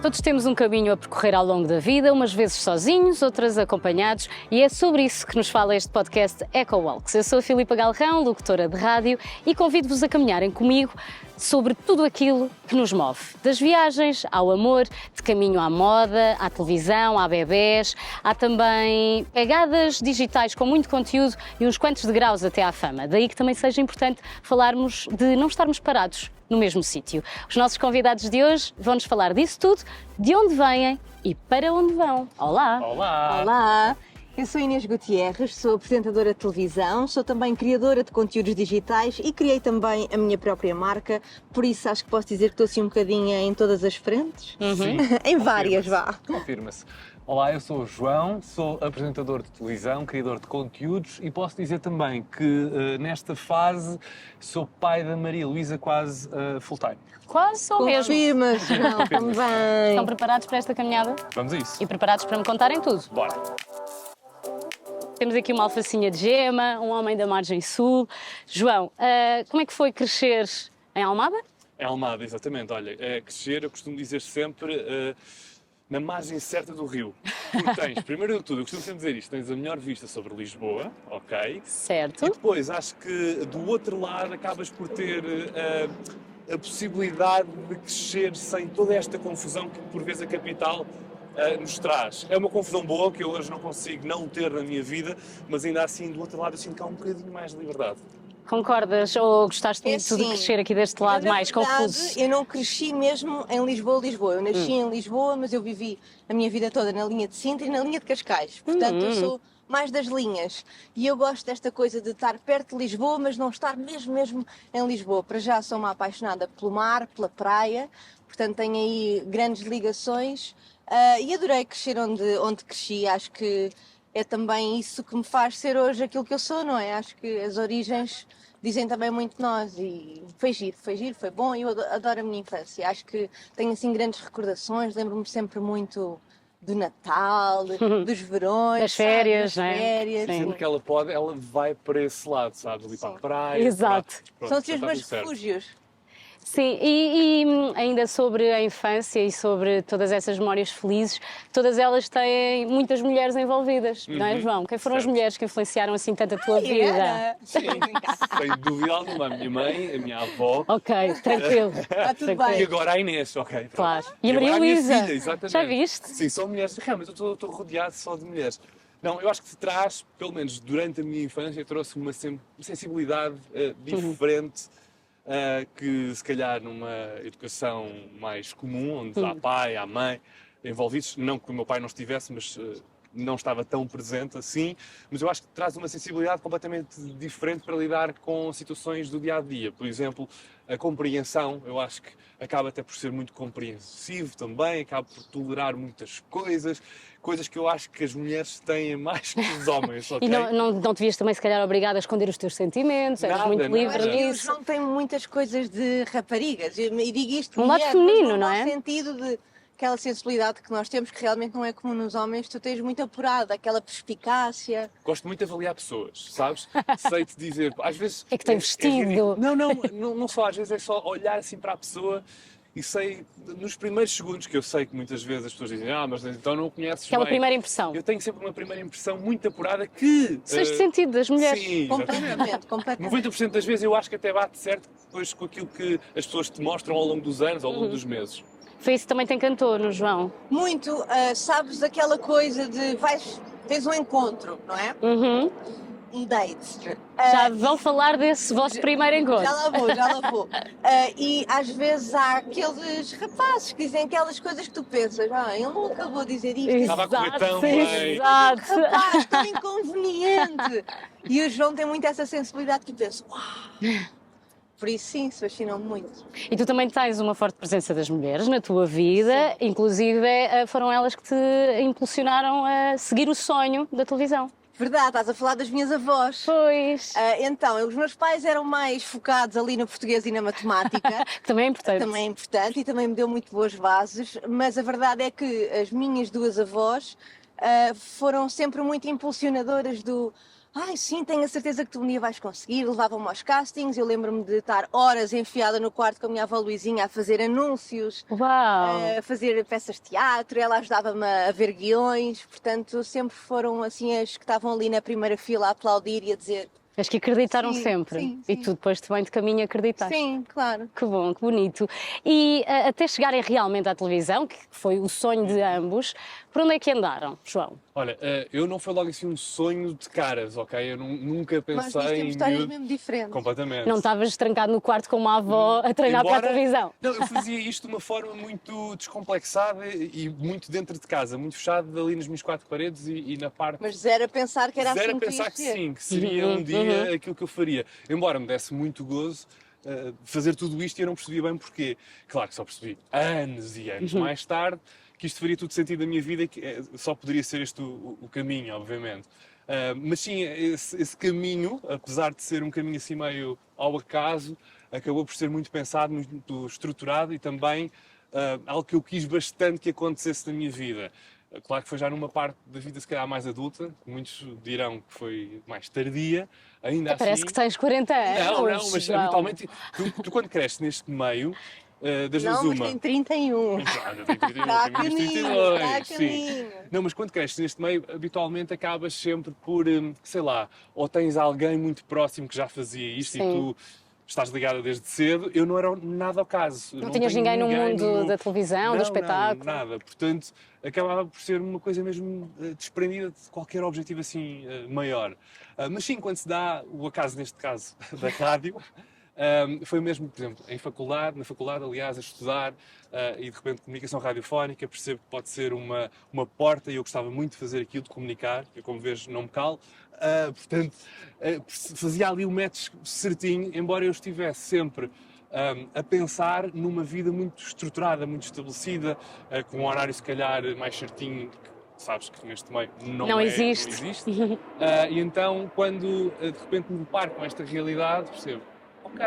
Todos temos um caminho a percorrer ao longo da vida, umas vezes sozinhos, outras acompanhados, e é sobre isso que nos fala este podcast EcoWalks. Eu sou a Filipa Galrão, locutora de rádio, e convido-vos a caminharem comigo sobre tudo aquilo que nos move. Das viagens ao amor, de caminho à moda, à televisão, à bebés, há também pegadas digitais com muito conteúdo e uns quantos degraus até à fama. Daí que também seja importante falarmos de não estarmos parados no mesmo sítio. Os nossos convidados de hoje vão-nos falar disso tudo, de onde vêm e para onde vão. Olá! Olá! Olá! Eu sou Inês Gutierrez, sou apresentadora de televisão, sou também criadora de conteúdos digitais e criei também a minha própria marca, por isso acho que posso dizer que estou assim um bocadinho em todas as frentes. Sim, Em várias, vá. confirma-se. Olá, eu sou o João, sou apresentador de televisão, criador de conteúdos e posso dizer também que nesta fase sou pai da Maria Luísa quase full-time. Quase sou mesmo. Confirma, João, também. Estão preparados para esta caminhada? Vamos a isso. E preparados para me contarem tudo? Bora! Temos aqui uma alfacinha de gema, um homem da margem sul. João, como é que foi crescer em Almada? É Almada, exatamente. Olha, crescer, eu costumo dizer sempre na margem certa do rio. Porque tens, primeiro de tudo, eu costumo sempre dizer isto, tens a melhor vista sobre Lisboa, ok? Certo. E depois, acho que do outro lado acabas por ter a possibilidade de crescer sem toda esta confusão que por vezes a capital nos traz. É uma confusão boa que eu hoje não consigo não ter na minha vida, mas ainda assim do outro lado eu sinto que há um bocadinho mais de liberdade. Concordas ou gostaste muito de assim, crescer aqui deste lado na mais verdade, confuso? Eu não cresci mesmo em Lisboa. Eu nasci em Lisboa, mas eu vivi a minha vida toda na linha de Sintra e na linha de Cascais. Portanto, eu sou mais das linhas. E eu gosto desta coisa de estar perto de Lisboa, mas não estar mesmo em Lisboa. Para já sou uma apaixonada pelo mar, pela praia, portanto tenho aí grandes ligações. E adorei crescer onde cresci. Acho que é também isso que me faz ser hoje aquilo que eu sou, não é? Acho que as origens dizem também muito de nós e foi giro, foi bom e eu adoro a minha infância. Acho que tenho assim grandes recordações, lembro-me sempre muito do Natal, dos verões, Das férias, das não é? férias. Sim. Sempre que ela pode, ela vai para esse lado, sabes? Ali para a praia. Exato. Pronto, São assim os já está meus tudo certo. refúgios. Sim, e ainda sobre a infância e sobre todas essas memórias felizes, todas elas têm muitas mulheres envolvidas, não é, João? Quem foram as Certo. mulheres que influenciaram assim tanto a tua vida? Era. Sim, sem dúvida alguma. A minha mãe, a minha avó Ok, tranquilo. Está tudo Tranquilo. e bem. agora a Inês, ok. pronto. Claro. E a agora Maria minha Luísa. filha, exatamente. Já viste? Sim, são mulheres. Realmente, eu estou rodeado só de mulheres. Não, eu acho que traz, pelo menos durante a minha infância, trouxe-me uma sensibilidade diferente que se calhar numa educação mais comum, onde há pai, há mãe envolvidos, não que o meu pai não estivesse, mas não estava tão presente assim, mas eu acho que traz uma sensibilidade completamente diferente para lidar com situações do dia-a-dia. Por exemplo, a compreensão, eu acho que acaba até por ser muito compreensivo também, acaba por tolerar muitas coisas que eu acho que as mulheres têm mais que os homens, ok? E não te vias também, se calhar, obrigada a esconder os teus sentimentos, eras Nada, muito nada. livre Acho que o nisso. João tem muitas coisas de raparigas, e digo isto de Um lado mulher, feminino, mas no não bom é? sentido de aquela sensibilidade que nós temos, que realmente não é comum nos homens, tu tens muito apurado, aquela perspicácia. Gosto muito de avaliar pessoas, sabes? Sei-te dizer, às vezes... É que tem vestido. ridículo. Não só, às vezes é só olhar assim para a pessoa e sei, nos primeiros segundos, que eu sei que muitas vezes as pessoas dizem mas então não o conheces Aquela bem. primeira impressão. Eu tenho sempre uma primeira impressão muito apurada que... Sexto sentido das mulheres. Sim, exatamente. Completamente. 90% das vezes eu acho que até bate certo depois com aquilo que as pessoas te mostram ao longo dos anos, ao longo dos meses. Foi isso que também te encantou no João. Muito, sabes aquela coisa de tens um encontro, não é? Um date. Já vão falar desse vosso primeiro encontro. Já lá vou. E às vezes há aqueles rapazes que dizem aquelas coisas que tu pensas, ele não acabou de dizer isto. Estava a correr tão bem. Exato. Rapaz, tão inconveniente. E o João tem muito essa sensibilidade que eu penso, uau. Por isso sim, se fascinam-me muito. E tu também tens uma forte presença das mulheres na tua vida, inclusive foram elas que te impulsionaram a seguir o sonho da televisão. Verdade, estás a falar das minhas avós. Pois. Então, os meus pais eram mais focados ali no português e na matemática. Que também é importante. Também é importante e também me deu muito boas bases, mas a verdade é que as minhas duas avós foram sempre muito impulsionadoras do ai sim, tenho a certeza que tu um dia vais conseguir, levavam-me aos castings, eu lembro-me de estar horas enfiada no quarto com a minha avó Luizinha a fazer anúncios, Uau! a fazer peças de teatro, ela ajudava-me a ver guiões, portanto sempre foram assim as que estavam ali na primeira fila a aplaudir e a dizer As que acreditaram sim, sempre. sim, E sim. tu depois também de caminho acreditaste. sim, claro. Que bom, que bonito. E até chegarem realmente à televisão, que foi o sonho de ambos, por onde é que andaram, João? Olha, eu não foi logo assim um sonho de caras, ok? Eu nunca Nós pensei temos em histórias miúdo. mesmo diferentes. Completamente. Não estavas trancado no quarto com uma avó a treinar para a televisão? Não, eu fazia isto de uma forma muito descomplexada e muito dentro de casa, muito fechado ali nas minhas quatro paredes e na parte. Mas zero a pensar que era Zero assim a que pensar ias que ser. sim, que seria um dia aquilo que eu faria. Embora me desse muito gozo fazer tudo isto e eu não percebia bem porquê. Claro que só percebi anos e anos mais tarde que isto faria tudo sentido na minha vida e que só poderia ser este o caminho, obviamente. Mas sim, esse caminho, apesar de ser um caminho assim meio ao acaso, acabou por ser muito pensado, muito estruturado e também algo que eu quis bastante que acontecesse na minha vida. Claro que foi já numa parte da vida se calhar mais adulta, muitos dirão que foi mais tardia, ainda Parece assim... que tens 40 anos, Não, mas João. habitualmente, tu quando cresces neste meio, das duas Não, mas uma... tem 31. Eu tenho 31, Está a tenho menos caminho, 32, está a sim. caminho. Não, mas quando cresces neste meio, habitualmente acabas sempre por, sei lá, ou tens alguém muito próximo que já fazia isto e Sim. tu estás ligada desde cedo. Eu não era nada ao caso. Não tinhas ninguém no mundo da televisão, do espetáculo? Não, nada. Portanto, acabava por ser uma coisa mesmo desprendida de qualquer objetivo assim maior. Mas sim, quando se dá o acaso, neste caso, da rádio, foi mesmo, por exemplo, na faculdade, aliás, a estudar e de repente comunicação radiofónica, percebo que pode ser uma porta e eu gostava muito de fazer aquilo, de comunicar, eu como vês não me calo, portanto fazia ali o match certinho, embora eu estivesse sempre a pensar numa vida muito estruturada, muito estabelecida, com um horário se calhar mais certinho, que sabes que neste meio Não existe. Não existe. E então, quando de repente me deparo com esta realidade, percebo, ok,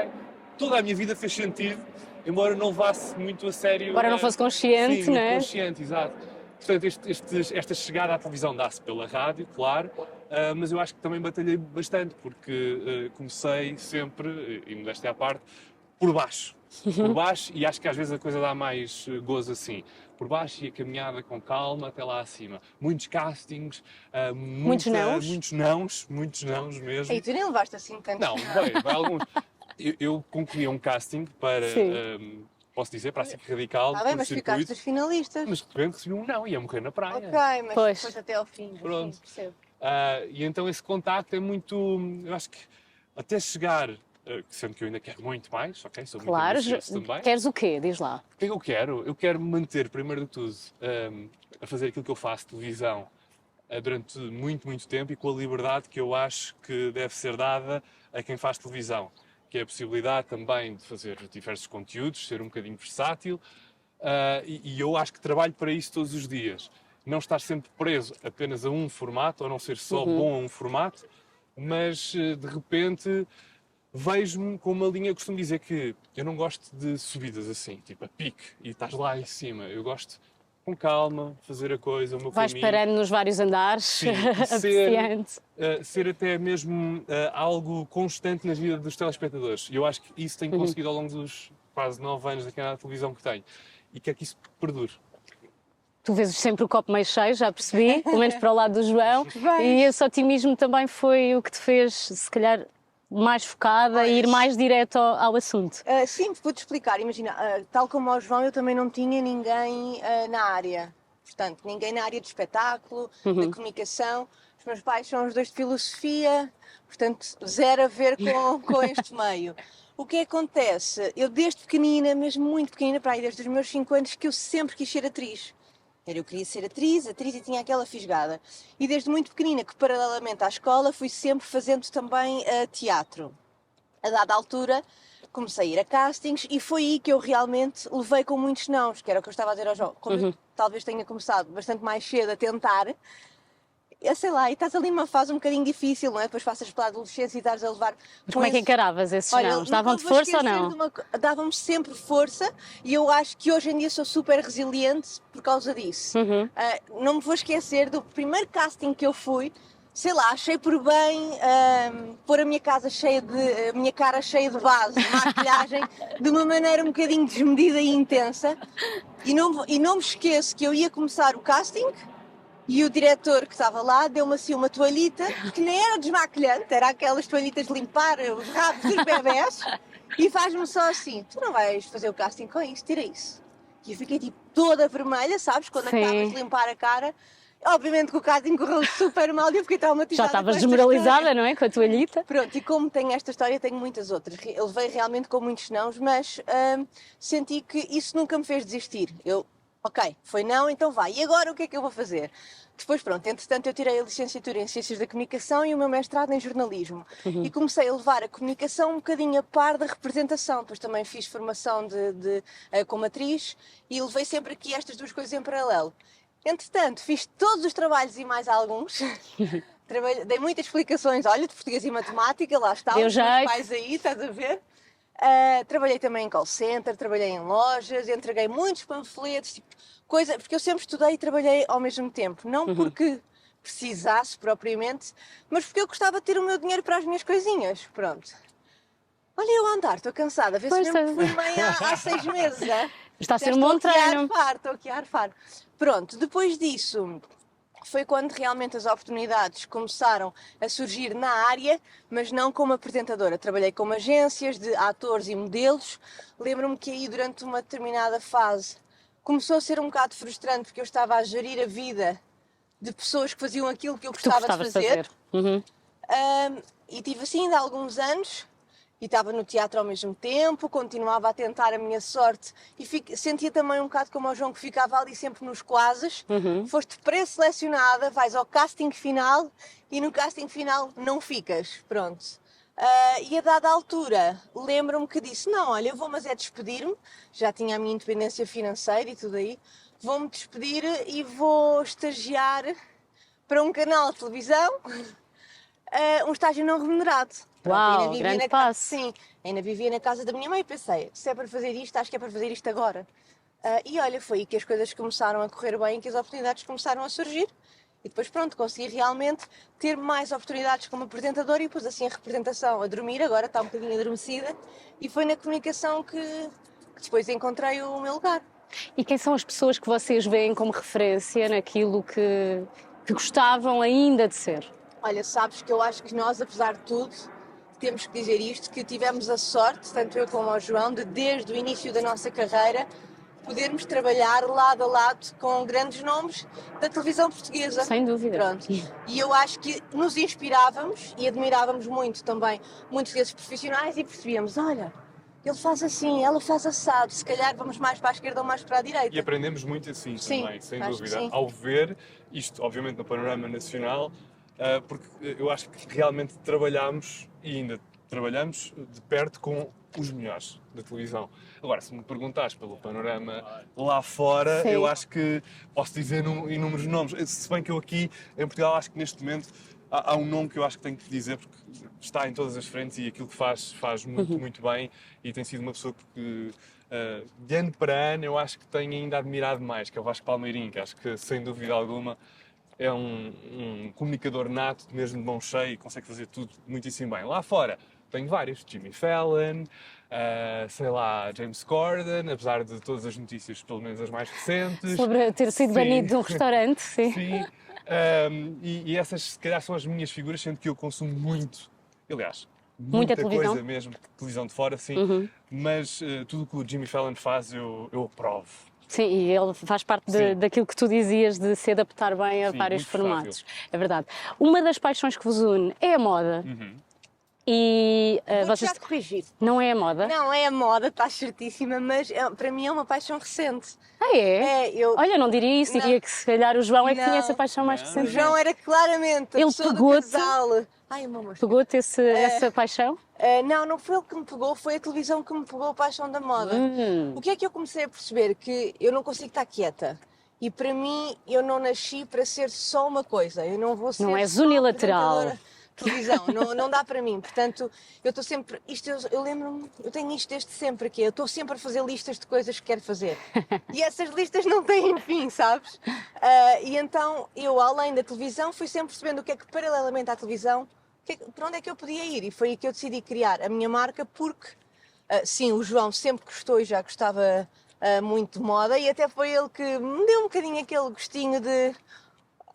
toda a minha vida fez sentido, embora não levasse muito a sério. Embora não fosse consciente, sim, não muito é? consciente, exato. Portanto, esta chegada à televisão dá-se pela rádio, claro, mas eu acho que também batalhei bastante, porque comecei sempre, e modéstia à parte, por baixo. Por baixo, e acho que às vezes a coisa dá mais gozo assim. Por baixo e a caminhada com calma até lá acima. Muitos castings, Muitos nãos? muitos nãos mesmo. E tu nem levaste assim tanto. Não, vai alguns. Eu concorri a um casting para, posso dizer, para a SIC Radical, Está bem, por mas ficaste circuito, dos finalistas. mas de repente recebi um não, ia morrer na praia. Ok, mas Pois. depois até ao fim. Pronto. Sim, percebo. E então esse contacto é muito, eu acho que até chegar, sendo que eu ainda quero muito mais, ok? Sou muito Claro. ambicioso também. Queres o quê? Diz lá. O que é que eu quero? Eu quero me manter, primeiro de tudo, a fazer aquilo que eu faço, televisão, durante muito, muito tempo e com a liberdade que eu acho que deve ser dada a quem faz televisão, que é a possibilidade também de fazer diversos conteúdos, ser um bocadinho versátil, e eu acho que trabalho para isso todos os dias. Não estar sempre preso apenas a um formato, ou não ser só bom a um formato, mas de repente vejo-me com uma linha, eu costumo dizer que eu não gosto de subidas assim, tipo a pique, e estás lá em cima. Eu gosto com calma, fazer a coisa, o meu Vais caminho. parando nos vários andares, Sim, e apreciando. ser até mesmo algo constante na vida dos telespectadores. E eu acho que isso tenho conseguido ao longo dos quase 9 anos da canal de televisão que tenho. E quero que isso perdure. Tu vês sempre o copo meio cheio, já percebi, pelo menos para o lado do João. Vejo. E esse otimismo também foi o que te fez, se calhar, mais focada e ir mais direto ao assunto. Sim, vou-te explicar. Imagina, tal como ao João, eu também não tinha ninguém na área. Portanto, ninguém na área de espetáculo, da comunicação. Os meus pais são os dois de filosofia, portanto, zero a ver com este meio. O que acontece? Eu desde pequenina, mesmo muito pequenina, para aí desde os meus 5 anos, que eu sempre quis ser atriz. Eu queria ser atriz e tinha aquela fisgada. E desde muito pequenina, que paralelamente à escola, fui sempre fazendo também teatro. A dada altura, comecei a ir a castings e foi aí que eu realmente levei com muitos nãos, que era o que eu estava a dizer ao João. Como eu talvez tenha começado bastante mais cedo a tentar, sei lá, e estás ali numa fase um bocadinho difícil, não é? Depois passas pela adolescência e estás a levar. Mas como é que encaravas esses Olha, nãos? Davam-te nunca vou força ou esquecer não? Davam-me sempre força e eu acho que hoje em dia sou super resiliente por causa disso. Não me vou esquecer do primeiro casting que eu fui. Sei lá, achei por bem pôr a minha casa cheia de, a minha cara cheia de base, de maquilhagem, de uma maneira um bocadinho desmedida e intensa. E não me esqueço que eu ia começar o casting e o diretor que estava lá deu-me assim uma toalhita, que nem era desmaquilhante, era aquelas toalhitas de limpar os rabos dos bebés, e faz-me só assim: tu não vais fazer o casting com isso, tira isso. E eu fiquei tipo toda vermelha, sabes? Quando Sim. acabas de limpar a cara. Obviamente que o casting correu super mal e eu fiquei traumatizada. Já estavas com esta desmoralizada, história. não é? Com a toalhita. Pronto, e como tenho esta história, tenho muitas outras. Eu levei realmente com muitos nãos, mas senti que isso nunca me fez desistir. Ok, foi não, então vai. E agora o que é que eu vou fazer? Depois, pronto, entretanto eu tirei a licenciatura em Ciências da Comunicação e o meu mestrado em Jornalismo. E comecei a levar a comunicação um bocadinho a par da representação. Depois também fiz formação como atriz e levei sempre aqui estas duas coisas em paralelo. Entretanto, fiz todos os trabalhos e mais alguns. Dei muitas explicações, olha, de português e matemática, lá está, Deu os meus jeito. pais aí, estás a ver? Trabalhei também em call center, trabalhei em lojas, entreguei muitos panfletos, tipo, coisa, porque eu sempre estudei e trabalhei ao mesmo tempo. Não porque precisasse propriamente, mas porque eu gostava de ter o meu dinheiro para as minhas coisinhas, pronto. Olha eu a andar, estou cansada, vê-se Pois mesmo que é. fui mãe há 6 meses, é? Está a Já ser um bom treino. estou aqui a arfar. Pronto, depois disso foi quando realmente as oportunidades começaram a surgir na área, mas não como apresentadora. Trabalhei como agências de atores e modelos. Lembro-me que aí durante uma determinada fase começou a ser um bocado frustrante porque eu estava a gerir a vida de pessoas que faziam aquilo que eu Tu gostava de gostavas de fazer. fazer. E tive assim ainda alguns anos e estava no teatro ao mesmo tempo, continuava a tentar a minha sorte e sentia também um bocado como o João que ficava ali sempre nos quases. Foste pré-selecionada, vais ao casting final e no casting final não ficas, pronto. E a dada altura lembro-me que disse, não, olha, eu vou mas é despedir-me, já tinha a minha independência financeira e tudo aí, vou-me despedir e vou estagiar para um canal de televisão, um estágio não remunerado. Pronto, Uau, ainda vivia grande na casa, passo. sim, ainda vivia na casa da minha mãe e pensei, se é para fazer isto, acho que é para fazer isto agora. E olha, foi aí que as coisas começaram a correr bem, que as oportunidades começaram a surgir. E depois, pronto, consegui realmente ter mais oportunidades como apresentadora e pus assim a representação a dormir, agora está um bocadinho adormecida. E foi na comunicação que depois encontrei o meu lugar. E quem são as pessoas que vocês veem como referência naquilo que gostavam ainda de ser? Olha, sabes que eu acho que nós, apesar de tudo, temos que dizer isto, que tivemos a sorte, tanto eu como o João, de desde o início da nossa carreira podermos trabalhar lado a lado com grandes nomes da televisão portuguesa. Sem dúvida. Pronto. E eu acho que nos inspirávamos e admirávamos muito também muitos desses profissionais e percebíamos, olha, ele faz assim, ela faz assado, se calhar vamos mais para a esquerda ou mais para a direita. E aprendemos muito assim Sim, também, sem acho que dúvida, sim. ao ver isto, obviamente, no panorama nacional, porque eu acho que realmente trabalhámos e ainda trabalhamos de perto com os melhores da televisão. Agora, se me perguntares pelo panorama lá fora, Sim. eu acho que posso dizer inúmeros nomes. Se bem que eu aqui em Portugal acho que neste momento há um nome que eu acho que tenho que dizer porque está em todas as frentes e aquilo que faz muito, muito bem e tem sido uma pessoa que de ano para ano eu acho que tenho ainda admirado mais, que é o Vasco Palmeirinho, que acho que sem dúvida alguma é um comunicador nato, mesmo de mão cheia e consegue fazer tudo muitíssimo bem. Lá fora tenho vários, Jimmy Fallon, sei lá, James Corden, apesar de todas as notícias, pelo menos as mais recentes. Sobre ter sido Sim. banido de um restaurante, sim. Sim, e essas se calhar são as minhas figuras, sendo que eu consumo muito, aliás, muita televisão. coisa mesmo, televisão de fora, sim, mas tudo o que o Jimmy Fallon faz eu aprovo. Sim, e ele faz parte Sim. daquilo que tu dizias de se adaptar bem a Sim, vários muito formatos. versátil. É verdade. Uma das paixões que vos une é a moda. E Vou-te vocês. já corrigir. Não é a moda? Não, é a moda, estás certíssima, mas para mim é uma paixão recente. Ah, é? Eu... Olha, não diria isso, diria Não. que se calhar o João é que tinha Não. essa paixão mais Não. O recente. João era claramente a Ele pessoa do pegou-te? casal. Ai, mamãe. Pegou-te essa paixão? Não, não foi ele que me pegou, foi a televisão que me pegou a paixão da moda. Hum. O que é que eu comecei a perceber? Que eu não consigo estar quieta. E para mim, eu não nasci para ser só uma coisa. Eu não vou ser Não és só unilateral. apresentadora de televisão. Não dá para mim. Portanto, eu estou sempre. Eu lembro-me, eu tenho isto desde sempre aqui. Eu estou sempre a fazer listas de coisas que quero fazer. E essas listas não têm fim, sabes? E então, eu, além da televisão, fui sempre percebendo o que é que, paralelamente à televisão, para onde é que eu podia ir. E foi aí que eu decidi criar a minha marca, porque, sim, o João sempre gostou e já gostava muito de moda, e até foi ele que me deu um bocadinho aquele gostinho de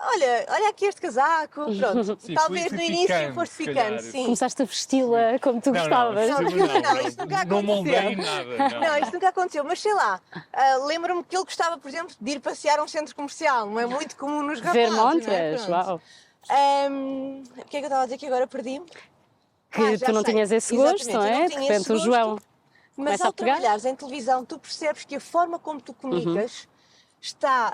olha aqui este casaco, pronto. Sim, Talvez foi no início picante, foste se ficando, calhar. sim. Começaste a vesti-la como tu gostavas. Não, isto nunca não moldei aconteceu. nada. Não, isto nunca aconteceu, mas sei lá, lembro-me que ele gostava, por exemplo, de ir passear a um centro comercial, não é muito comum nos rapazes, Ver não é? montras, Pronto. uau. O que é que eu estava a dizer que agora perdi-me? Que Já tu não sei. tinhas esse gosto, Exatamente, não eu é? não De tinha repente esse o gosto. João Mas começa ao a pegar. trabalhares em televisão, tu percebes que a forma como tu comunicas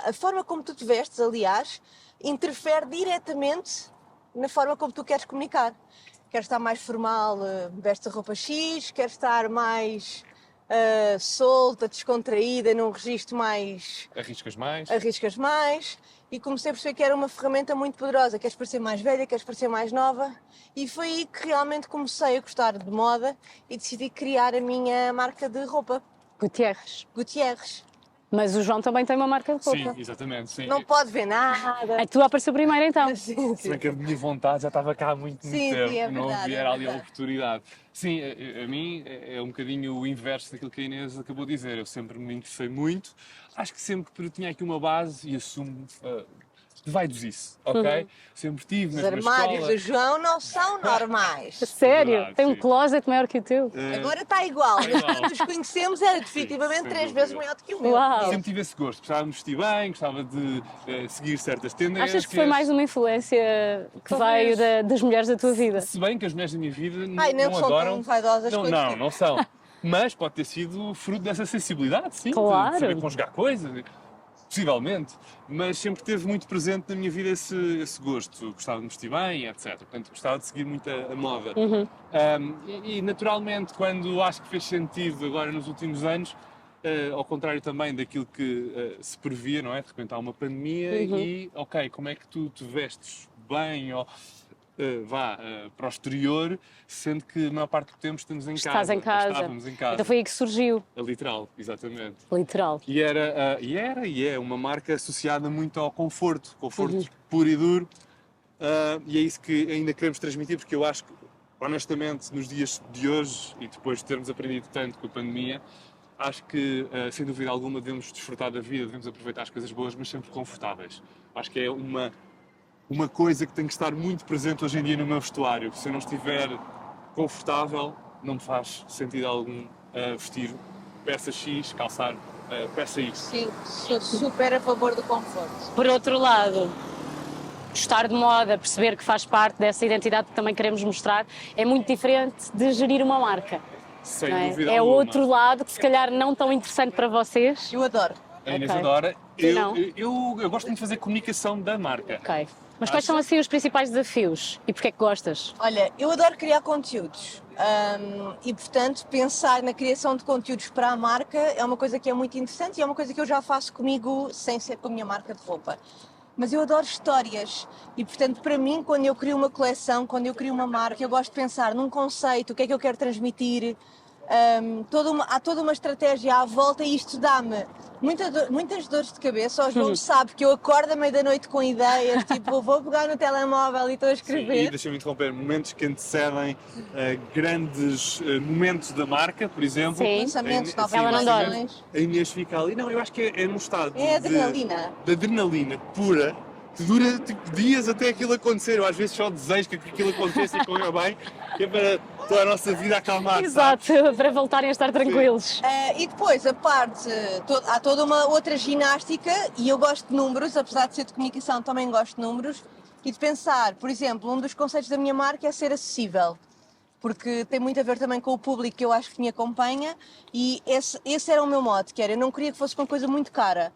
a forma como tu te vestes, aliás, interfere diretamente na forma como tu queres comunicar. Queres estar mais formal, veste a roupa X, queres estar mais solta, descontraída, num registro mais Arriscas mais. e comecei a perceber que era uma ferramenta muito poderosa. Queres parecer mais velha, queres parecer mais nova, e foi aí que realmente comecei a gostar de moda e decidi criar a minha marca de roupa, Gutierrez. Gutierrez. Mas o João também tem uma marca de roupa. Sim, exatamente. Sim. Não pode ver nada. Aí tu apareceu primeiro então. Sim, Se bem que a minha vontade já estava cá há muito Sim, tempo, sim, é não verdade, havia é ali a verdade. oportunidade. Sim, a mim é um bocadinho o inverso daquilo que a Inês acabou de dizer. Eu sempre me interessei muito, acho que sempre que tinha aqui uma base e assumo devaidos ok? Sempre tive, Os mesmo na armários escola. do João não são normais. Sério? verdade, Tem um sim. closet maior que o teu. Agora está igual, mas igual. quando nos conhecemos era definitivamente sem 3 dúvida. vezes maior do que o meu. Uau. Sempre tive esse gosto, gostava de me vestir bem, gostava de seguir certas tendências. Achas que foi mais uma influência que Talvez. veio das mulheres da tua vida? Se bem que as mulheres da minha vida Ai, não não são adoram. tão vaidosas Não, quanto não, tu. não são. Mas pode ter sido fruto dessa sensibilidade, sim, Claro. de saber conjugar coisas, possivelmente. Mas sempre teve muito presente na minha vida esse gosto. Gostava de me vestir bem, etc. Portanto, gostava de seguir muito a moda. E naturalmente, quando acho que fez sentido agora nos últimos anos, ao contrário também daquilo que se previa, não é? De repente há uma pandemia e, ok, como é que tu te vestes bem ou para o exterior, sendo que a maior parte do tempo estamos em Estás casa. em casa. Estávamos em casa. Então foi aí que surgiu, Literal, exatamente. literal. E é uma marca associada muito ao conforto puro e duro. E é isso que ainda queremos transmitir, porque eu acho que, honestamente, nos dias de hoje e depois de termos aprendido tanto com a pandemia, acho que, sem dúvida alguma, devemos desfrutar da vida, devemos aproveitar as coisas boas, mas sempre confortáveis. Acho que é uma coisa que tem que estar muito presente hoje em dia no meu vestuário. Se eu não estiver confortável, não me faz sentido algum vestir peça X, calçar peça Y. Sim, sou super a favor do conforto. Por outro lado, gostar de moda, perceber que faz parte dessa identidade que também queremos mostrar, é muito diferente de gerir uma marca. Sem Não é? dúvida É alguma. outro lado que se calhar não tão interessante para vocês. Eu adoro. A Inês Ok. adora. Tu não? Eu gosto muito de fazer comunicação da marca. Ok. Mas quais são assim os principais desafios e porquê é que gostas? Olha, eu adoro criar conteúdos e, portanto, pensar na criação de conteúdos para a marca é uma coisa que é muito interessante e é uma coisa que eu já faço comigo sem ser com a minha marca de roupa. Mas eu adoro histórias e, portanto, para mim, quando eu crio uma coleção, quando eu crio uma marca, eu gosto de pensar num conceito, o que é que eu quero transmitir. Há toda uma estratégia à volta e isto dá-me muitas dores de cabeça. O João sabe que eu acordo à meia da noite com ideias, tipo, vou pegar no telemóvel e estou a Sim, e escrever. deixa-me interromper, momentos que antecedem grandes momentos da marca, por exemplo. Sim. Lançamentos, novas Ela não dorme. coleções. A Inês fica ali. Não, eu acho que é num estado É adrenalina. de adrenalina pura, que dura tipo, dias até aquilo acontecer. Eu às vezes só desejo que aquilo aconteça e corra bem, que é para toda a nossa vida acalmar. Exato, para voltarem a estar tranquilos. E depois, há toda uma outra ginástica e eu gosto de números, apesar de ser de comunicação, também gosto de números e de pensar, por exemplo, um dos conceitos da minha marca é ser acessível, porque tem muito a ver também com o público que eu acho que me acompanha e esse era o meu mote, que era, eu não queria que fosse uma coisa muito cara.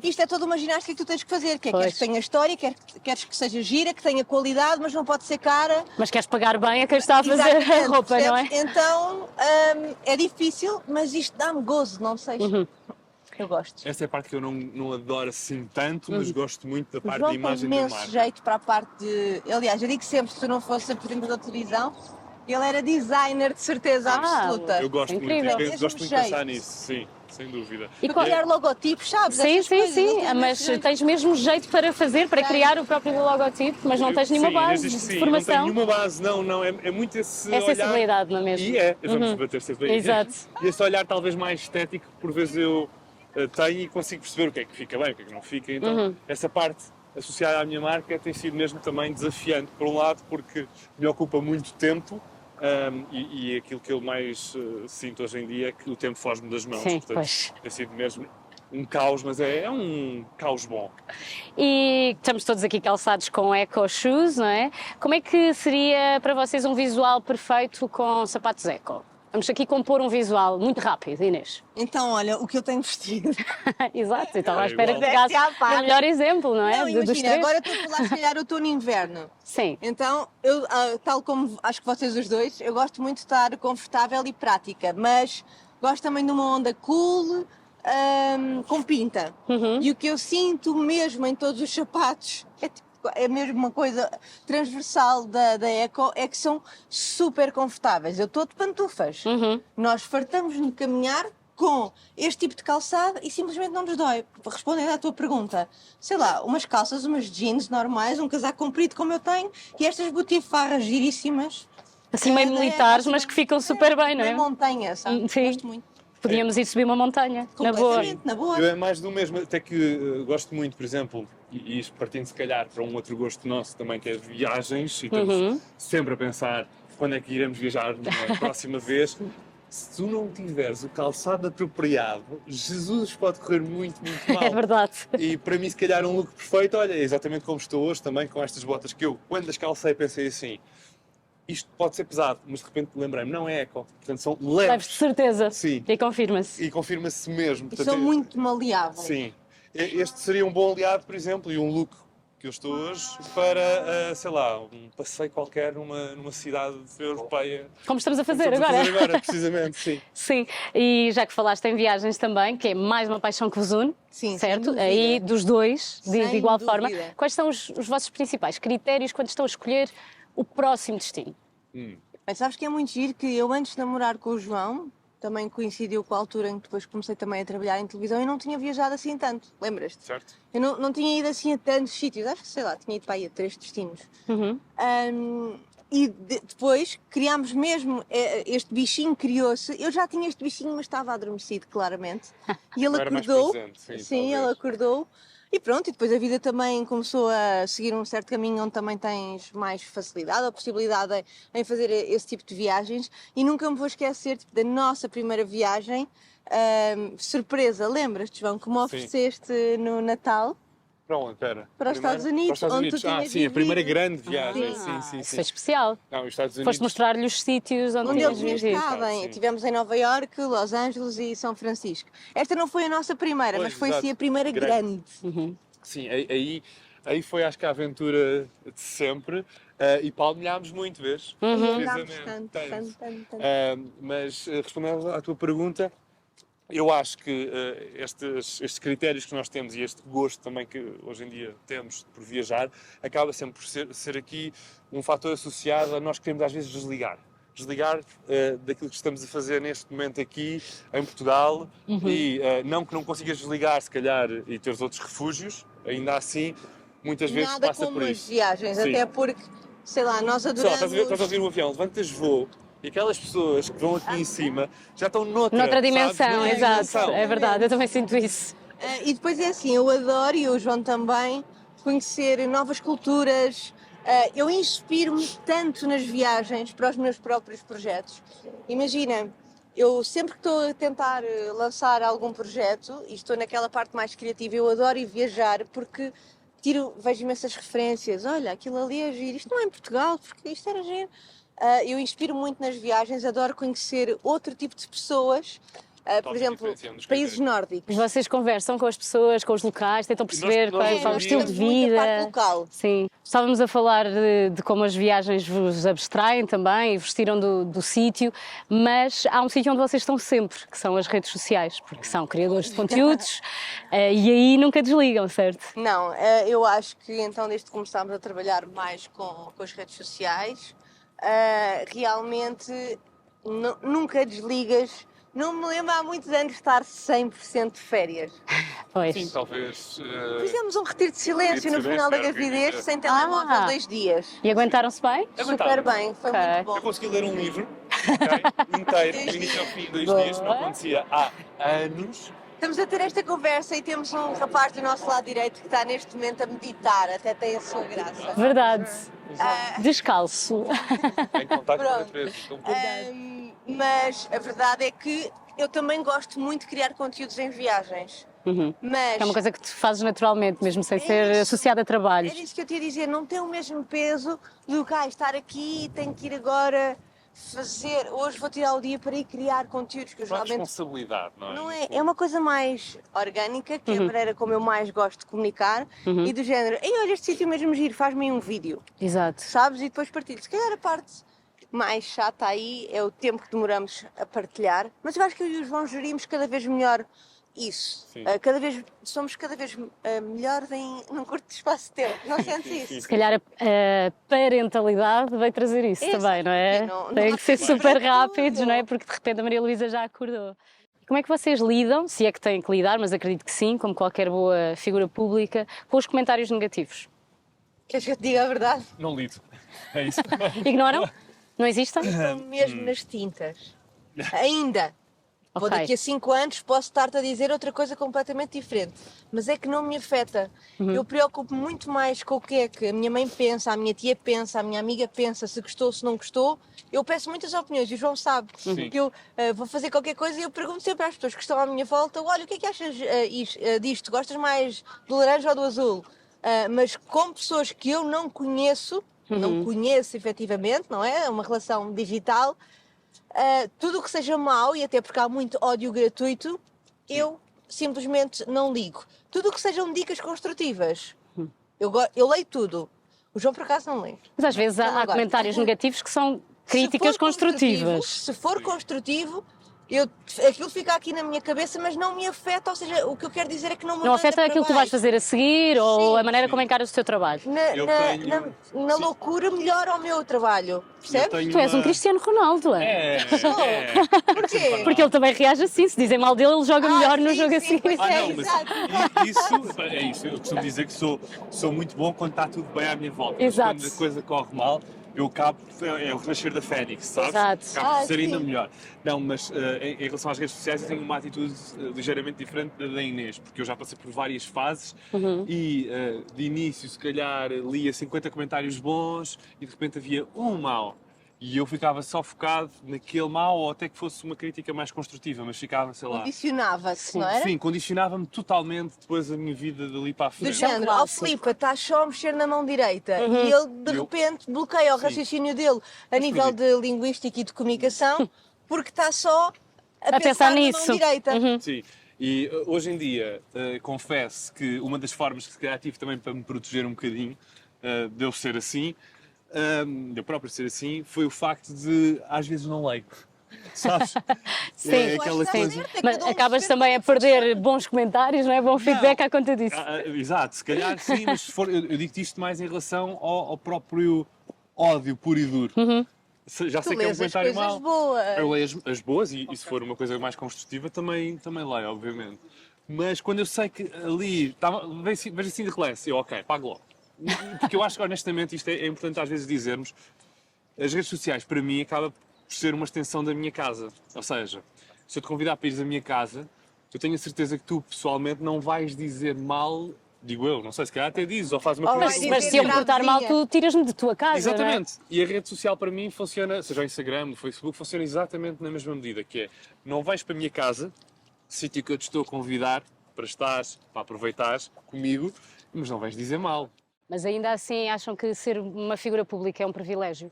Isto é toda uma ginástica que tu tens que fazer, que é, Pois. queres que tenha história, queres que seja gira, que tenha qualidade, mas não pode ser cara. Mas queres pagar bem a quem está a fazer a Exatamente, roupa, não é? percebes? Então, é difícil, mas isto dá-me gozo, não sei. Eu gosto. Essa é a parte que eu não adoro assim tanto, mas gosto muito da O parte João da tem imagem da imenso marca. jeito para a parte de... Aliás, eu digo sempre, se tu não fosse apresentador de televisão, ele era designer de certeza absoluta. Eu gosto É muito, incrível. gosto muito de Mesmo pensar jeito. nisso, sim, sem dúvida. E Para qual- criar logotipos, sabes? Sim, Essas sim, coisas, ele sim, tem mas imenso jeito. tens mesmo jeito para fazer, para Tenho. criar o próprio logotipo, mas não tens nenhuma Sim, Inês base diz que de sim, formação. não tenho nenhuma base, não, é muito esse É olhar. sensibilidade, não é mesmo? E vamos bater sempre aí. Exato. E esse olhar talvez mais estético, que por vezes eu tenho e consigo perceber o que é que fica bem, o que é que não fica. Então, essa parte associada à minha marca tem sido mesmo também desafiante, por um lado, porque me ocupa muito tempo. E aquilo que eu mais sinto hoje em dia é que o tempo foge-me das mãos. Sim, Portanto, pois. tem sido mesmo um caos, mas é um caos bom. E estamos todos aqui calçados com eco shoes, não é? Como é que seria para vocês um visual perfeito com sapatos eco? Vamos aqui compor um visual muito rápido, Inês. Então, olha, o que eu tenho vestido. Exato, estava à É espera que igual. pegasse Deve ser à parte. o melhor exemplo, não é? Não, Dos imagina, três. agora estou a falar, se calhar eu estou no inverno. Sim. Então, eu, tal como acho que vocês os dois, eu gosto muito de estar confortável e prática, mas gosto também de uma onda cool, com pinta. E o que eu sinto mesmo em todos os sapatos é mesmo uma coisa transversal da Eco, é que são super confortáveis. Eu estou de pantufas. Nós fartamos de caminhar com este tipo de calçado e simplesmente não nos dói. Respondendo à tua pergunta, sei lá, umas calças, umas jeans normais, um casaco comprido como eu tenho e estas botifarras giríssimas. Assim meio Da Eco, militares, assim, mas que ficam super bem, não é? Meio montanha, sabe? Sim. Gosto muito. Podíamos ir subir uma montanha, na boa. Completamente, na boa. Eu é mais do mesmo, até que gosto muito, por exemplo, e isto partindo se calhar para um outro gosto nosso também, que é viagens, e estamos sempre a pensar quando é que iremos viajar na próxima vez. Se tu não tiveres o calçado apropriado, Jesus pode correr muito, muito mal. É verdade. E para mim, se calhar, um look perfeito, olha, é exatamente como estou hoje também, com estas botas que eu, quando as calcei, pensei assim, isto pode ser pesado, mas de repente lembrei-me, não é eco, portanto são Leves leves. de certeza. Sim. E confirma-se. E confirma-se mesmo. E Portanto, são muito maleáveis. Sim. Este seria um bom aliado, por exemplo, e um look que eu estou hoje para, sei lá, um passeio qualquer numa cidade europeia. Como estamos a fazer Estamos agora. a fazer agora, precisamente, sim. Sim, e já que falaste em viagens também, que é mais uma paixão que vos une, Sim, certo? sem dúvida. Aí dos dois, de Sem igual dúvida. forma. Quais são os vossos principais critérios quando estão a escolher o próximo destino? Mas sabes que é muito giro que eu antes de namorar com o João, também coincidiu com a altura em que depois comecei também a trabalhar em televisão e não tinha viajado assim tanto, lembras-te? Certo? Eu não tinha ido assim a tantos sítios, acho que sei lá, tinha ido para aí a 3 destinos. E depois criámos mesmo, este bichinho criou-se, eu já tinha este bichinho mas estava adormecido claramente. E ele Não era mais acordou, presente, sim, sim, talvez. ele acordou. E pronto, e depois a vida também começou a seguir um certo caminho onde também tens mais facilidade ou possibilidade em fazer esse tipo de viagens. E nunca me vou esquecer tipo, da nossa primeira viagem, surpresa, lembras-te, João, que me ofereceste no Natal? Para onde? Espera. Para os Primeiro? Estados Unidos, Para os Estados onde Unidos. tu tinhas Sim, a primeira vivido. grande viagem. Ah, sim. isso foi especial. Não, os Estados Unidos. Foste mostrar-lhe os sítios onde Onde tinhas ele tinha vivido. estado, Sim. estivemos em Nova Iorque, Los Angeles e São Francisco. Esta não foi a nossa primeira, Pois, mas foi exato. sim a primeira grande. Sim, aí foi acho que a aventura de sempre e palmilhámos muito, vês? Andámos Precisamente, tanto. Mas respondendo à tua pergunta, eu acho que estes critérios que nós temos e este gosto também que hoje em dia temos por viajar, acaba sempre por ser aqui um fator associado a nós queremos às vezes desligar daquilo que estamos a fazer neste momento aqui em Portugal e não que não consigas desligar se calhar e teres outros refúgios, ainda assim muitas vezes Nada passa como por as isso. viagens, Sim. até porque, sei lá, nós Sei lá, adoramos... estás a ouvir um avião, levantas voo e aquelas pessoas que vão aqui em cima já estão noutra Noutra dimensão, sabes? Noutra exato. dimensão. É verdade, eu também sinto isso. E depois é assim, eu adoro, e o João também, conhecer novas culturas. Eu inspiro-me tanto nas viagens para os meus próprios projetos. Imagina, eu sempre que estou a tentar lançar algum projeto, e estou naquela parte mais criativa, eu adoro ir viajar porque vejo imensas referências. Olha, aquilo ali é giro, isto não é em Portugal, porque isto era giro. Eu inspiro muito nas viagens, adoro conhecer outro tipo de pessoas Por exemplo, diferenciam dos países critérios. nórdicos. Mas vocês conversam com as pessoas, com os locais, tentam perceber nós qual é o hoje em estilo dia de temos muito a parte vida. local. Sim. Estávamos a falar de como as viagens vos abstraem também e vos tiram do sítio, mas há um sítio onde vocês estão sempre, que são as redes sociais, porque são criadores de conteúdos e aí nunca desligam, certo? Não, eu acho que então desde que começámos a trabalhar mais com as redes sociais, realmente nunca desligas. Não me lembro há muitos anos de estar 100% de férias. Pois. Sim, talvez. Fizemos um retiro de silêncio no Retiro de final da silêncio, gravidez, era sem telemóvel 2 dias. E aguentaram-se bem? Super bem, foi Ok. muito bom. Eu consegui ler um livro, ok, inteiro, do início ao fim, 2 dias, que não acontecia há anos. Estamos a ter esta conversa e temos um rapaz do nosso lado direito que está neste momento a meditar, até tem a sua graça. Verdade. Descalço. Em contacto com a Pronto. natureza. Mas a verdade é que eu também gosto muito de criar conteúdos em viagens. Mas É uma coisa que tu fazes naturalmente, mesmo sem ser isso. associada a trabalhos. era isso que eu te ia dizer, não tem o mesmo peso do que estar aqui, tenho que ir agora fazer, hoje vou tirar o dia para ir criar conteúdos que eu Não há geralmente responsabilidade, não é? não é, é uma coisa mais orgânica, que é a maneira como eu mais gosto de comunicar e do género, ei, olha este sítio mesmo giro, faz-me aí um vídeo, Exato. sabes? E depois partilho. Se calhar a parte mais chata aí é o tempo que demoramos a partilhar, mas eu acho que eu e o João gerimos cada vez melhor isso. Sim. Somos cada vez melhores em num curto espaço de tempo, não sentes isso? Se calhar a parentalidade vai trazer isso Exato, também, não é? não Tem há que ser tempo super para rápidos, tudo. não é? Porque de repente a Maria Luísa já acordou. Como é que vocês lidam, se é que têm que lidar, mas acredito que sim, como qualquer boa figura pública, com os comentários negativos? Queres que eu te diga a verdade? Não lido. É isso. Ignoram? Não existem? Estão mesmo nas tintas. Ainda. Ou Ok. daqui a 5 anos posso estar-te a dizer outra coisa completamente diferente. Mas é que não me afeta. Eu preocupo muito mais com o que é que a minha mãe pensa, a minha tia pensa, a minha amiga pensa, se gostou, se não gostou. Eu peço muitas opiniões e o João sabe que eu vou fazer qualquer coisa e eu pergunto sempre às pessoas que estão à minha volta: olha, o que é que achas disto? Gostas mais do laranja ou do azul? Mas com pessoas que eu não conheço, não conheço efetivamente, não é? É uma relação digital. Tudo o que seja mau, e até porque há muito ódio gratuito, eu simplesmente não ligo. Tudo o que sejam dicas construtivas, eu leio tudo. O João, por acaso, não lê. Mas às vezes Ele não há gosta. comentários negativos que são Se críticas for construtivas. Se for construtivo, aquilo fica aqui na minha cabeça, mas não me afeta. Ou seja, o que eu quero dizer é que não me Não manda afeta para aquilo que tu vais baixo. fazer a seguir ou Sim, a maneira como encaras o teu trabalho. Eu tenho- Na Sim. loucura, melhora o meu trabalho. Percebes? tenho Tu és um uma- Cristiano Ronaldo, é? Porquê? Porque ele também reage assim, se dizem mal dele, ele joga melhor no sim, jogo sim, assim. pois Ah, é, não, mas exato. é isso. Eu costumo dizer que sou muito bom quando está tudo bem à minha volta. Mas Exato. quando a coisa corre mal, eu acabo, é o renascer da Fênix, sabes? Exato. Acabo por ser sim. ainda melhor. Não, mas em relação às redes sociais, eu tenho uma atitude ligeiramente diferente da Inês, porque eu já passei por várias fases e de início, se calhar, lia 50 comentários bons e de repente havia um mau. E eu ficava só focado naquele mau, ou até que fosse uma crítica mais construtiva, mas ficava, sei lá. Condicionava-se, não era? Sim, condicionava-me totalmente depois a minha vida dali para a Do frente. género, ó clássico. Filipe, estás só a mexer na mão direita e ele de Eu- repente bloqueia o Sim. raciocínio dele a nível de linguística e de comunicação porque está só a pensar na nisso. mão direita. Sim. E hoje em dia, confesso que uma das formas que se calhar tive também para me proteger um bocadinho de eu ser assim, de eu próprio ser assim, foi o facto de às vezes não leio. Sabes? Sim. É aquela Está coisa. certo, é Mas cada um acabas percebe também a como perder bons comentários, não é? Bom feedback à conta disso. Exato, se calhar sim, mas se for, eu digo-te isto mais em relação ao próprio ódio puro e duro. Já Tu sei que é um lês as comentário coisas mau. boas. Eu leio as boas e se for uma coisa mais construtiva também leio, obviamente. Mas quando eu sei que ali vejo assim de relance, eu ok, pago logo. Porque eu acho que honestamente isto é importante às vezes dizermos, as redes sociais para mim acaba por ser uma extensão da minha casa. Ou seja, se eu te convidar para ires à minha casa, eu tenho a certeza que tu pessoalmente não vais dizer mal, digo eu, não sei, se calhar até dizes ou fazes uma Oh, Mas, vai mas dizer se eu me na portar mal, vizinha. tu tiras-me de tua casa. Exatamente. E a rede social para mim funciona, seja o Instagram, o Facebook, funciona exatamente na mesma medida, que é, não vais para a minha casa, sítio que eu te estou a convidar para estares, para aproveitares comigo, mas não vais dizer mal. Mas ainda assim acham que ser uma figura pública é um privilégio?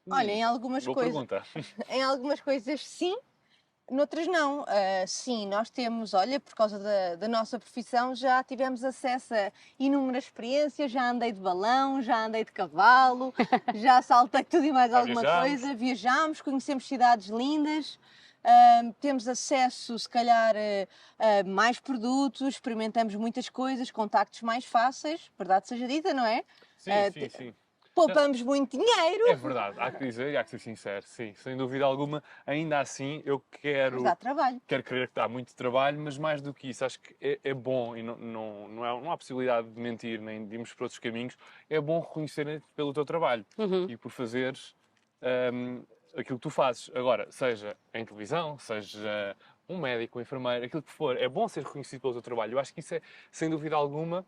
Olha, em algumas Boa coisas. pergunta. Em algumas coisas sim, Noutras não. Sim, nós temos, olha, por causa da nossa profissão, já tivemos acesso a inúmeras experiências, já andei de balão, já andei de cavalo, já saltei tudo e mais Já alguma viajámos. coisa, viajámos, conhecemos cidades lindas, temos acesso, se calhar, a mais produtos, experimentamos muitas coisas, contactos mais fáceis, verdade seja dita, não é? Sim, sim, sim. Poupamos muito dinheiro, É verdade, há que dizer e há que ser sincero, sim, sem dúvida alguma. Ainda assim, eu mas dá trabalho. quero crer que dá muito trabalho, mas mais do que isso, acho que é bom e não há possibilidade de mentir nem de irmos por outros caminhos. É bom reconhecer pelo teu trabalho e por fazeres aquilo que tu fazes. Agora, seja em televisão, seja um médico, um enfermeiro, aquilo que for, é bom ser reconhecido pelo teu trabalho. Eu acho que isso é, sem dúvida alguma,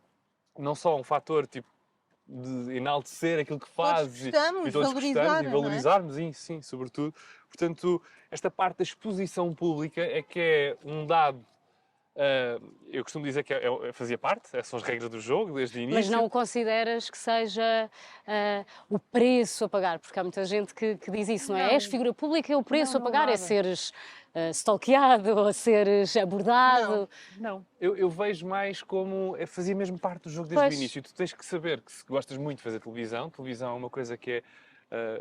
não só um fator tipo de enaltecer aquilo que fazes gostamos, e todos valorizar, gostamos e não é? valorizarmos, sim, sobretudo. Portanto, esta parte da exposição pública é que é um dado. Eu costumo dizer que fazia parte, essas são as regras do jogo, desde o início. Mas não o consideras que seja o preço a pagar? Porque há muita gente que diz isso, não é? Não. És figura pública, é o preço Não, a não pagar, é nada. seres stalkeado ou seres abordado. Não, eu vejo mais como fazia mesmo parte do jogo desde Pois. o início. Tu tens que saber que se gostas muito de fazer televisão é uma coisa que é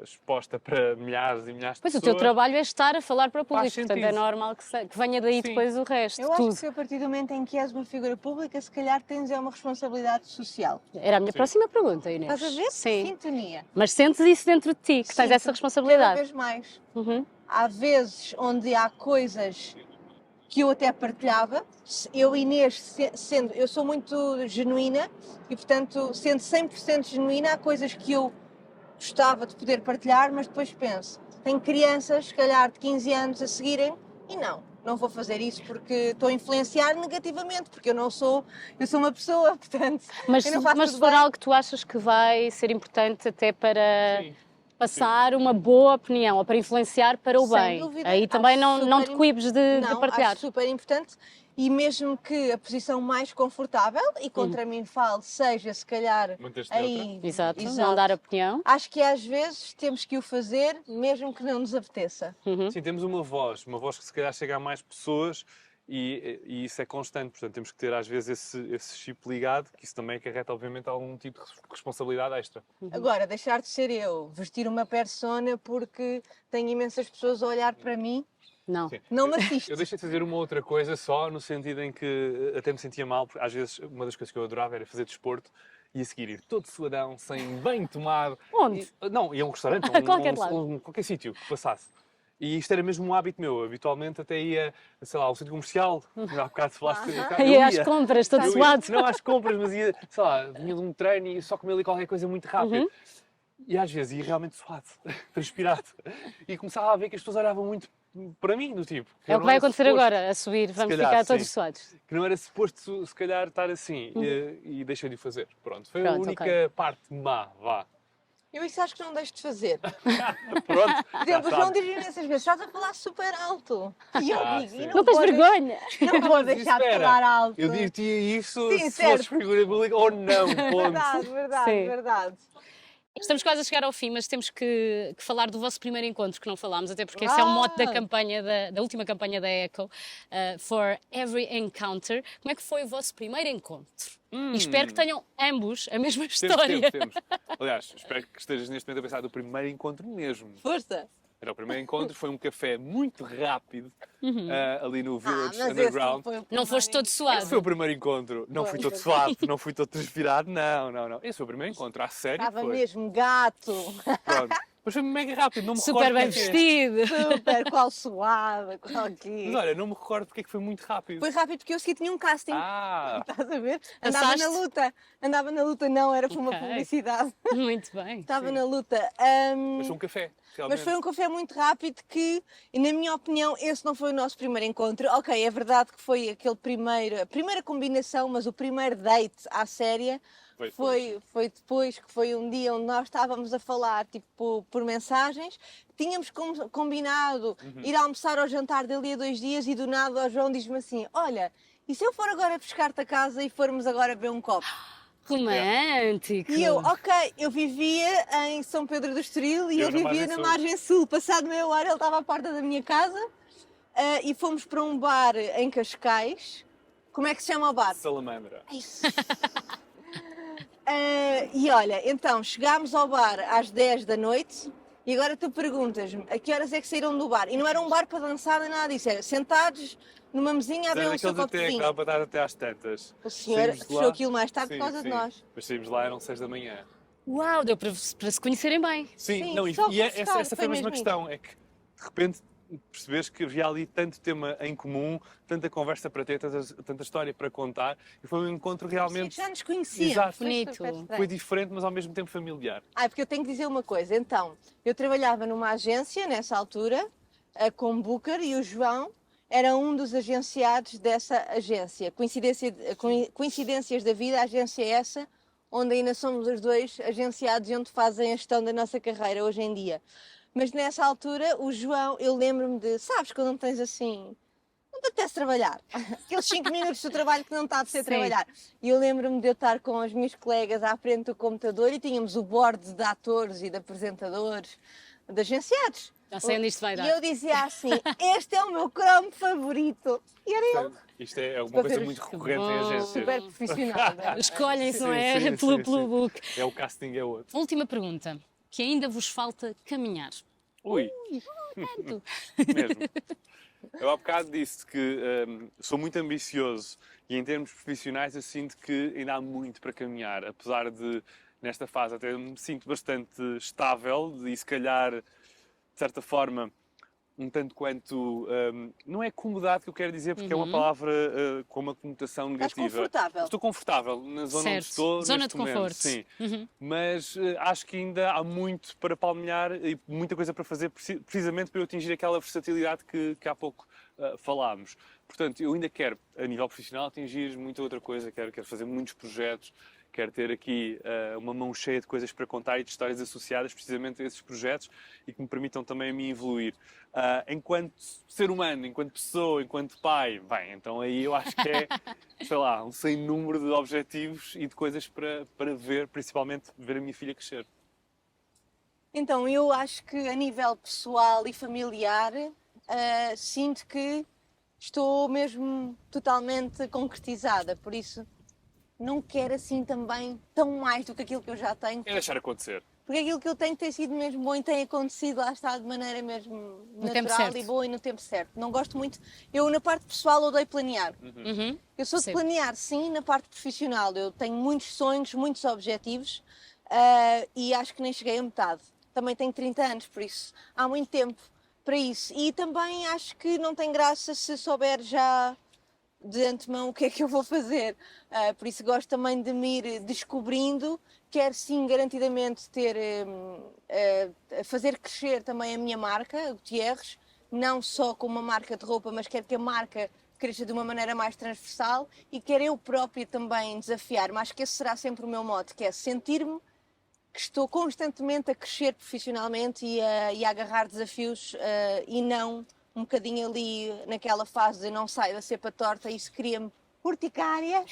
exposta para milhares e milhares de Pois o pessoas. teu trabalho é estar a falar para o público, Faz portanto é sentido. normal que venha daí Sim. depois o resto, Eu acho tudo. que a partir do momento em que és uma figura pública, se calhar tens uma responsabilidade social. Era a minha próxima pergunta, Inês. Estás a ver? Sim. Sintonia. Mas sentes isso dentro de ti, que tens Sinto essa Cada responsabilidade? vez mais. Uhum. Há vezes onde há coisas que eu até partilhava. Eu, Inês, eu sou muito genuína e, portanto, sendo 100% genuína, há coisas que eu gostava de poder partilhar, mas depois penso, tenho crianças, se calhar de 15 anos, a seguirem e não vou fazer isso porque estou a influenciar negativamente, porque eu sou uma pessoa, portanto, Mas, eu não faço mas se tudo for bem. algo que tu achas que vai ser importante até para Sim. passar uma boa opinião ou para influenciar para o Sem bem, dúvida, aí também acho não te super coibes de Não, partilhar. acho super importante e mesmo que a posição mais confortável, e contra mim falo, seja se calhar Manter-te aí... Exato, não dar opinião. Acho que às vezes temos que o fazer, mesmo que não nos apeteça. Sim, temos uma voz que se calhar chega a mais pessoas e isso é constante. Portanto, temos que ter às vezes esse chip ligado, que isso também acarreta, obviamente, algum tipo de responsabilidade extra. Agora, deixar de ser eu, vestir uma persona porque tenho imensas pessoas a olhar para mim, Não. Sim. não me assiste. Eu deixei de fazer uma outra coisa só, no sentido em que até me sentia mal, porque às vezes uma das coisas que eu adorava era fazer desporto e a seguir ir todo suadão, sem banho tomado. Onde? Não, ia a um restaurante, A qualquer lado. qualquer sítio que passasse. E isto era mesmo um hábito meu. Habitualmente até ia, sei lá, ao centro comercial. Há bocado falaste. eu E às compras, todo Eu ia- suado. Não às compras, mas ia, sei lá, vinha de um treino e só comia ali qualquer coisa muito rápido. Uhum. E às vezes ia realmente suado, transpirado. E começava a ver que as pessoas olhavam muito para mim, do tipo. É o que vai acontecer agora, a subir, vamos calhar, ficar todos sim. suados. Que não era suposto, se calhar, estar assim. E deixei de o fazer. Pronto, foi a Pronto, única ok. parte má, vá. Eu isso acho que não deixo de fazer. Pronto. Por exemplo, o João diz imensas vezes, estás a falar super alto. E eu digo, sim. e Não tens vou vergonha? Não vou deixar de Espera, falar alto. Eu diria isso Sim, se certo. fosse figura pública ou não, ponto. Verdade, verdade, Sim. verdade. Estamos quase a chegar ao fim, mas temos que falar do vosso primeiro encontro, que não falámos, até porque esse é o mote da campanha, da última campanha da ECO, For Every Encounter. Como é que foi o vosso primeiro encontro? E espero que tenham ambos a mesma história. Temos. Aliás, espero que estejas neste momento a pensar do primeiro encontro mesmo. Força. Era o primeiro encontro, foi um café muito rápido, ali no Village mas Underground. esse foi o Não foste todo Esse suado. foi o primeiro encontro. Não fui todo suado, não fui todo transpirado, não. Esse foi o primeiro encontro, à sério Estava foi. mesmo gato, Pronto. Mas foi mega rápido, não me Super recordo bem porque é. vestido. super, qual suave, qual quê. Mas olha, não me recordo porque é que foi muito rápido. Foi rápido porque eu segui tinha um casting. Ah, Estás a ver? Passaste? Andava na luta, não, era por uma Ok. publicidade. Muito bem. Estava na luta. mas foi um café, realmente. Mas foi um café muito rápido que, e na minha opinião, esse não foi o nosso primeiro encontro. Ok, é verdade que foi a primeira combinação, mas o primeiro date à séria foi depois, que foi um dia onde nós estávamos a falar, tipo, por mensagens. Tínhamos combinado ir almoçar ou jantar dali a 2 dias e do nada o João diz-me assim, olha, e se eu for agora buscar-te a casa e formos agora beber um copo? Romântico. E eu, ok, eu vivia em São Pedro do Estoril e Eu ele na vivia Margem na Sul. Margem Sul. Passado meia hora ele estava à porta da minha casa e fomos para um bar em Cascais. Como é que se chama o bar? Salamandra. Isso. E olha, então chegámos ao bar às 10 da noite e agora tu perguntas-me a que horas é que saíram do bar? E não era um bar para dançar nem nada disso, era sentados numa mesinha a Era beber um seu daqueles copo de até que vinho. dava para dar até às tantas. O senhor Saímos de fechou lá. aquilo mais tarde Sim, por causa de sim. nós. Mas saímos de lá, eram 6 da manhã. Uau, deu para se conhecerem bem. Sim, Sim, não, só e conversar, essa foi foi a mesma mesmo questão, é que de repente percebes que havia ali tanto tema em comum, tanta conversa para ter, tanta história para contar, e foi um encontro realmente Já nos conhecíamos. Exato. Foi Bonito. super estranho. foi diferente, mas ao mesmo tempo familiar. Porque eu tenho que dizer uma coisa. Então, eu trabalhava numa agência nessa altura, com Booker, e o João era um dos agenciados dessa agência. Coincidências da vida, a agência é essa, onde ainda somos os dois agenciados e onde fazem a gestão da nossa carreira hoje em dia. Mas nessa altura, o João, eu lembro-me de, sabes, quando não tens assim, não te apetece trabalhar, aqueles 5 minutos do trabalho que não está a ser Sim. trabalhar. E eu lembro-me de eu estar com as minhas colegas à frente do computador e tínhamos o board de atores e de apresentadores, de agenciados. Já sei onde isto vai E dar. eu dizia assim, este é o meu Chrome favorito. E era ele. Isto é uma Para coisa ver muito que recorrente em bom. agências. Super profissional. né? Escolhem-se, não Sim, é? sim, pelo sim, pelo sim. book. É o casting, é outro. Última pergunta. Que ainda vos falta caminhar. Ui, Tanto. mesmo. Eu há bocado disse que sou muito ambicioso e em termos profissionais eu sinto que ainda há muito para caminhar, apesar de nesta fase até me sinto bastante estável e se calhar, de certa forma, um tanto quanto, não é comodado que eu quero dizer, porque é uma palavra com uma conotação Estás negativa. confortável. Estou confortável na zona onde Certo. estou Zona neste de momento, conforto. sim. Uhum. Mas acho que ainda há muito para palmilhar e muita coisa para fazer, precisamente para eu atingir aquela versatilidade que há pouco falámos. Portanto, eu ainda quero, a nível profissional, atingir muita outra coisa, quero fazer muitos projetos, quero ter aqui uma mão cheia de coisas para contar e de histórias associadas precisamente a esses projetos e que me permitam também a mim evoluir. Enquanto ser humano, enquanto pessoa, enquanto pai, bem, então aí eu acho que é, sei lá, um sem número de objetivos e de coisas para ver, principalmente ver a minha filha crescer. Então, eu acho que a nível pessoal e familiar, sinto que estou mesmo totalmente concretizada, por isso não quero assim também tão mais do que aquilo que eu já tenho, É deixar acontecer. porque aquilo que eu tenho tem sido mesmo bom e tem acontecido, lá está, de maneira mesmo tempo natural certo. e boa e no tempo certo. Não gosto muito, eu na parte pessoal odeio planear. Uhum. Eu sou de Sim. planear, sim, na parte profissional. Eu tenho muitos sonhos, muitos objetivos e acho que nem cheguei a metade. Também tenho 30 anos, por isso há muito tempo para isso. E também acho que não tem graça se souber já de antemão o que é que eu vou fazer. Por isso gosto também de me ir descobrindo. Quero sim, garantidamente, fazer crescer também a minha marca, o Gutierrez, não só como uma marca de roupa, mas quero que a marca cresça de uma maneira mais transversal e quero eu própria também desafiar-me. Acho que esse será sempre o meu mote, que é sentir-me que estou constantemente a crescer profissionalmente e a agarrar desafios e não um bocadinho ali naquela fase de não saio da cepa torta, isso cria-me urticária.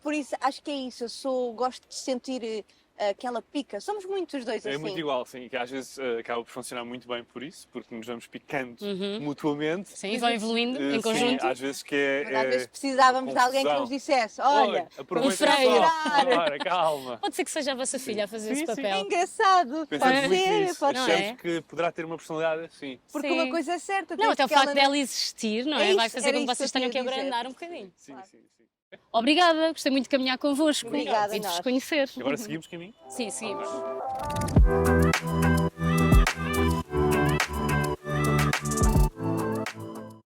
Por isso, acho que é isso, gosto de sentir aquela pica. Somos muitos os dois É assim. muito igual, sim, e que às vezes acaba por funcionar muito bem por isso, porque nos vamos picando mutuamente. Sim, vão evoluindo em Sim, conjunto. às vezes que é. Mas às vezes precisávamos de alguém que nos dissesse, olha, aproveita um freio. só. Ora, calma. Pode ser que seja a vossa filha a fazer Sim, esse sim. é papel. engraçado, Pensamos pode muito ser, nisso. pode Não ser. é? Achamos que poderá ter uma personalidade assim. Porque Sim. uma coisa é certa, Não, desde até o que facto ela dela existir, não é? É Vai isso, fazer era com que isso que eu vocês tenham que queria dizer. abrandar um bocadinho. Sim, sim, sim. Obrigada, gostei muito de caminhar convosco Obrigada, e de vos nós. conhecer. Agora seguimos caminho? Sim, seguimos.